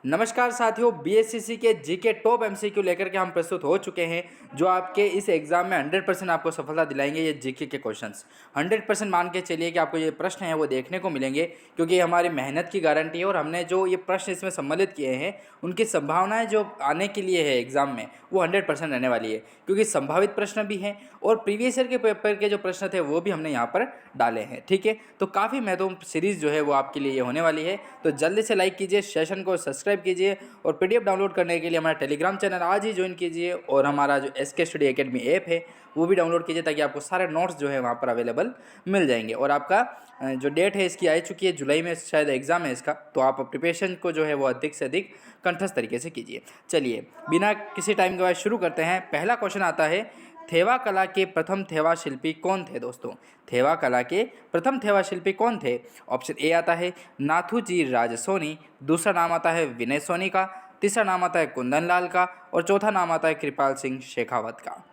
नमस्कार साथियों, बीएससीसी के जीके टॉप एमसीक्यू लेकर के हम प्रस्तुत हो चुके हैं जो आपके इस एग्ज़ाम में 100% आपको सफलता दिलाएंगे। ये जीके के क्वेश्चंस 100% मान के चलिए कि आपको ये प्रश्न है वो देखने को मिलेंगे, क्योंकि ये हमारी मेहनत की गारंटी है और हमने जो ये प्रश्न इसमें सम्मिलित किए हैं उनकी संभावनाएं जो आने के लिए है एग्ज़ाम में वो 100% रहने वाली है, क्योंकि संभावित प्रश्न भी हैं और प्रीवियस ईयर के पेपर के जो प्रश्न थे वो भी हमने यहाँ पर डाले हैं। ठीक है, तो काफ़ी महत्वपूर्ण सीरीज़ जो है वो आपके लिए ये होने वाली है। तो जल्दी से लाइक कीजिए, सेशन को सब्सक्राइब कीजिए और पीडीएफ डाउनलोड करने के लिए हमारा टेलीग्राम चैनल आज ही ज्वाइन कीजिए और हमारा जो एसके स्टडी एकेडमी ऐप है वो भी डाउनलोड कीजिए, ताकि आपको सारे नोट्स जो है वहाँ पर अवेलेबल मिल जाएंगे। और आपका जो डेट है इसकी आ चुकी है, जुलाई में शायद एग्ज़ाम है इसका, तो आप प्रिपरेशन को जो है वो अधिक से अधिक कंठस्थ तरीके से कीजिए। चलिए बिना किसी टाइम के बाद शुरू करते हैं। पहला क्वेश्चन आता है, थेवा कला के प्रथम थेवा शिल्पी कौन थे दोस्तों? थेवा कला के प्रथम थेवा शिल्पी कौन थे? ऑप्शन ए आता है नाथूजी राज सोनी, दूसरा नाम आता है विनय सोनी का, तीसरा नाम आता है कुंदन लाल का और चौथा नाम आता है कृपाल सिंह शेखावत का।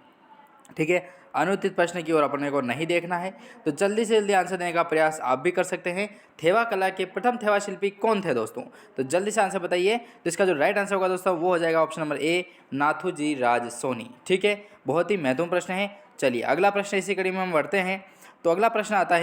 ठीक है, अनुत्तरित प्रश्न की ओर अपने को नहीं देखना है, तो जल्दी से जल्दी आंसर देने का प्रयास आप भी कर सकते हैं। थेवा कला के प्रथम थेवा शिल्पी कौन थे दोस्तों? तो जल्दी से आंसर बताइए। तो इसका जो राइट आंसर होगा दोस्तों वो हो जाएगा ऑप्शन नंबर ए, नाथूजी राज सोनी। ठीक है, बहुत ही महत्वपूर्ण प्रश्न है। चलिए अगला प्रश्न इसी कड़ी में हम बढ़ते हैं। तो अगला प्रश्न आता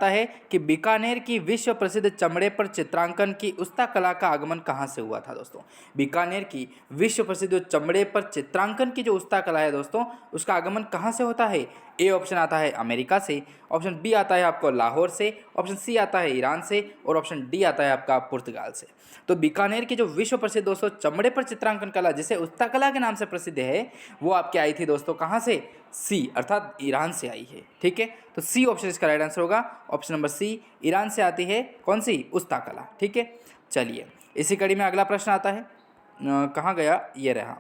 है कि बीकानेर की विश्व प्रसिद्ध चमड़े पर चित्रांकन की उस्ता कला का आगमन कहाँ से हुआ था दोस्तों? बीकानेर की विश्व प्रसिद्ध चमड़े पर चित्रांकन की जो उस्ता कला है दोस्तों, उसका आगमन कहाँ से होता है? ए ऑप्शन आता है अमेरिका से, ऑप्शन बी आता है आपको लाहौर से, ऑप्शन सी आता है ईरान से और ऑप्शन डी आता है आपका पुर्तगाल से। तो बीकानेर की जो विश्व प्रसिद्ध दोस्तों चमड़े पर चित्रांकन कला, जिसे उस्ता कला के नाम से प्रसिद्ध है, वो आपके आई थी दोस्तों कहाँ से? सी अर्थात ईरान से आई है। ठीक है, तो सी ऑप्शन इसका राइट आंसर होगा। ऑप्शन नंबर सी, ईरान से आती है कौन सी? उस्ता कला। ठीक है, चलिए इसी कड़ी में अगला प्रश्न आता है, कहाँ गया, ये रहा।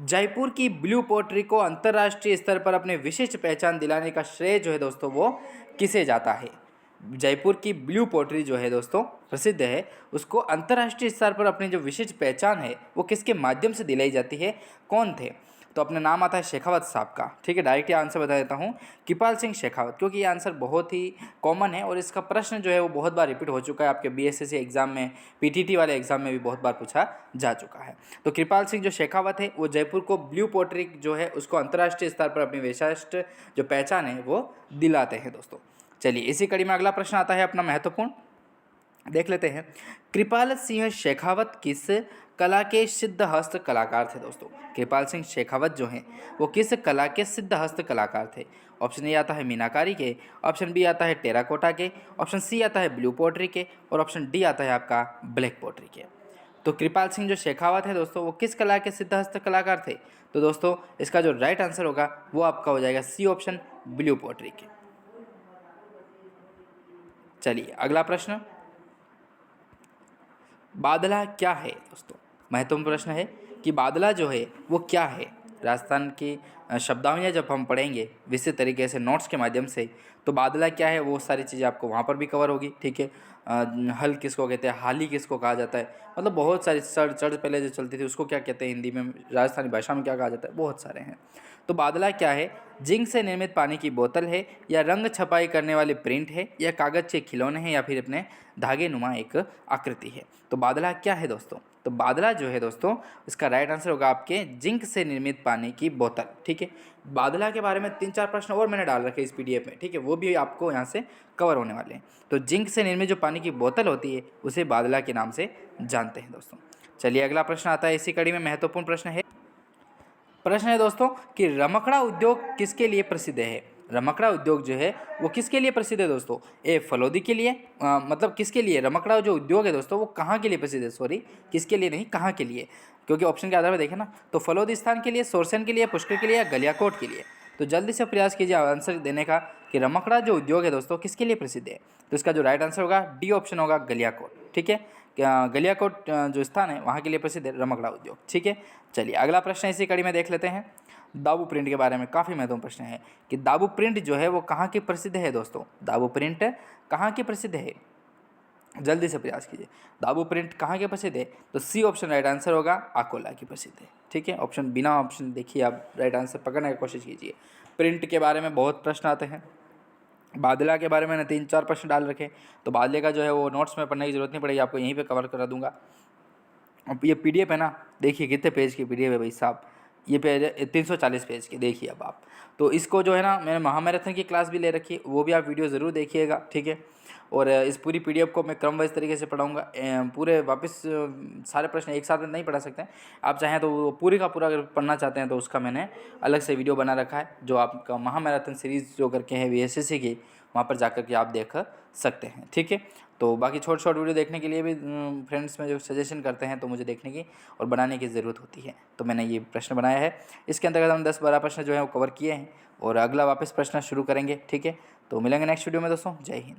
जयपुर की ब्लू पोट्री को अंतर्राष्ट्रीय स्तर पर अपने विशिष्ट पहचान दिलाने का श्रेय जो है दोस्तों वो किसे जाता है? जयपुर की ब्लू पोट्री जो है दोस्तों प्रसिद्ध है, उसको अंतर्राष्ट्रीय स्तर पर अपनी जो विशिष्ट पहचान है वो किसके माध्यम से दिलाई जाती है? कौन थे? तो अपना नाम आता है शेखावत साहब का। ठीक है, डायरेक्ट आंसर बता देता हूँ, कृपाल सिंह शेखावत, क्योंकि ये आंसर बहुत ही कॉमन है और इसका प्रश्न जो है वो बहुत बार रिपीट हो चुका है आपके बीएसएससी एग्जाम में, पीटीटी वाले एग्जाम में भी बहुत बार पूछा जा चुका है। तो कृपाल सिंह जो शेखावत है वो जयपुर को ब्लू पोट्री जो है उसको अंतर्राष्ट्रीय स्तर पर अपनी विशिष्ट जो पहचान है वो दिलाते हैं दोस्तों। चलिए इसी कड़ी में अगला प्रश्न आता है अपना महत्वपूर्ण, देख लेते हैं। कृपाल सिंह शेखावत किस कला के सिद्ध हस्त कलाकार थे दोस्तों? कृपाल सिंह शेखावत जो हैं वो किस कला के सिद्ध हस्त कलाकार थे? ऑप्शन ए आता है मीनाकारी के, ऑप्शन बी आता है टेराकोटा के, ऑप्शन सी आता है ब्लू पोट्री के और ऑप्शन डी आता है आपका ब्लैक पोट्री के। तो कृपाल सिंह जो शेखावत है दोस्तों वो किस कला के सिद्ध हस्त कलाकार थे? तो दोस्तों इसका जो राइट आंसर होगा वो आपका हो जाएगा सी ऑप्शन, ब्लू पोट्री के। चलिए अगला प्रश्न, बादला क्या है दोस्तों? महत्वपूर्ण प्रश्न है कि बादला जो है वो क्या है। राजस्थान की शब्दावलियाँ जब हम पढ़ेंगे विस्तृत तरीके से नोट्स के माध्यम से, तो बादला क्या है वो सारी चीज़ें आपको वहाँ पर भी कवर होगी। ठीक है, हल किसको कहते हैं, हाली किसको कहा जाता है, मतलब बहुत सारी चढ़ पहले जो चलती थी उसको क्या कहते हैं हिंदी में, राजस्थानी भाषा में क्या कहा जाता है, बहुत सारे हैं। तो बादला क्या है? जिंक से निर्मित पानी की बोतल है, या रंग छपाई करने वाले प्रिंट है, या कागज के खिलौने हैं, या फिर अपने धागे नुमा एक आकृति है। तो बादला क्या है दोस्तों? तो बादला जो है दोस्तों इसका राइट आंसर होगा आपके जिंक से निर्मित पानी की बोतल। ठीक है, बादला के बारे में 3-4 प्रश्न और मैंने डाल रखे इस पीडीएफ में। ठीक है, वो भी आपको यहाँ से कवर होने वाले हैं। तो जिंक से निर्मित जो पानी की बोतल होती है उसे बादला के नाम से जानते हैं दोस्तों। चलिए अगला प्रश्न आता है इसी कड़ी में, महत्वपूर्ण प्रश्न है दोस्तों कि रमकड़ा उद्योग किसके लिए प्रसिद्ध है? रमकड़ा उद्योग जो है वो किसके लिए प्रसिद्ध है दोस्तों? ए फलोदी के लिए, मतलब किसके लिए रमकड़ा जो उद्योग है दोस्तों वो कहाँ के लिए प्रसिद्ध है? सॉरी, किसके लिए नहीं, कहाँ के लिए, क्योंकि ऑप्शन के आधार पर देखें ना, तो फलोदी स्थान के लिए, सोरसन के लिए, पुष्कर के लिए या गलियाकोट के लिए। तो जल्दी से प्रयास कीजिए आंसर देने का कि रमकड़ा जो उद्योग है दोस्तों किसके लिए प्रसिद्ध है। तो इसका जो राइट आंसर होगा डी ऑप्शन होगा, गलियाकोट। ठीक है, गलियाकोट जो स्थान है वहाँ के लिए प्रसिद्ध है रमकड़ा उद्योग। ठीक है, चलिए अगला प्रश्न इसी कड़ी में देख लेते हैं। दाबू प्रिंट के बारे में काफ़ी महत्वपूर्ण प्रश्न है कि दाबू प्रिंट जो है वो कहाँ की प्रसिद्ध है दोस्तों? दाबू प्रिंट कहाँ की प्रसिद्ध है? जल्दी से प्रयास कीजिए, दाबू प्रिंट कहाँ के प्रसिद्ध है? तो सी ऑप्शन राइट आंसर होगा, अकोला की प्रसिद्ध है। ठीक है, ऑप्शन बिना ऑप्शन देखिए आप राइट आंसर पकड़ने की कोशिश कीजिए। प्रिंट के बारे में बहुत प्रश्न आते हैं, बादला के बारे में मैंने 3-4 प्रश्न डाल रखे, तो बादले का जो है वो नोट्स में पढ़ने की ज़रूरत नहीं पड़ेगी, आपको यहीं पे कवर करा दूंगा। अब ये पीडीएफ है ना, देखिए कितने पेज की पीडीएफ है भाई साहब, ये पेज है 340 पेज की, देखिए अब आप। तो इसको जो है ना, मैंने महामैराथन की क्लास भी ले रखी है, वो भी आप वीडियो ज़रूर देखिएगा, ठीक है। और इस पूरी पीडीएफ को मैं क्रम वाइज तरीके से पढ़ाऊंगा, पूरे वापस सारे प्रश्न एक साथ में नहीं पढ़ा सकते हैं, आप चाहें तो वो पूरी का पूरा अगर पढ़ना चाहते हैं तो उसका मैंने अलग से वीडियो बना रखा है, जो आपका महामैराथन सीरीज़ जो करके है वीएसएससी की, वहाँ पर जाकर के आप देख सकते हैं, ठीक है। तो बाकी छोटे छोटे वीडियो देखने के लिए भी फ्रेंड्स में जो सजेशन करते हैं तो मुझे देखने की और बनाने की ज़रूरत होती है, तो मैंने ये प्रश्न बनाया है। इसके अंतर्गत हम 10-12 प्रश्न जो है वो कवर किए हैं और अगला वापस प्रश्न शुरू करेंगे, ठीक है। तो मिलेंगे नेक्स्ट वीडियो में दोस्तों, जय हिंद।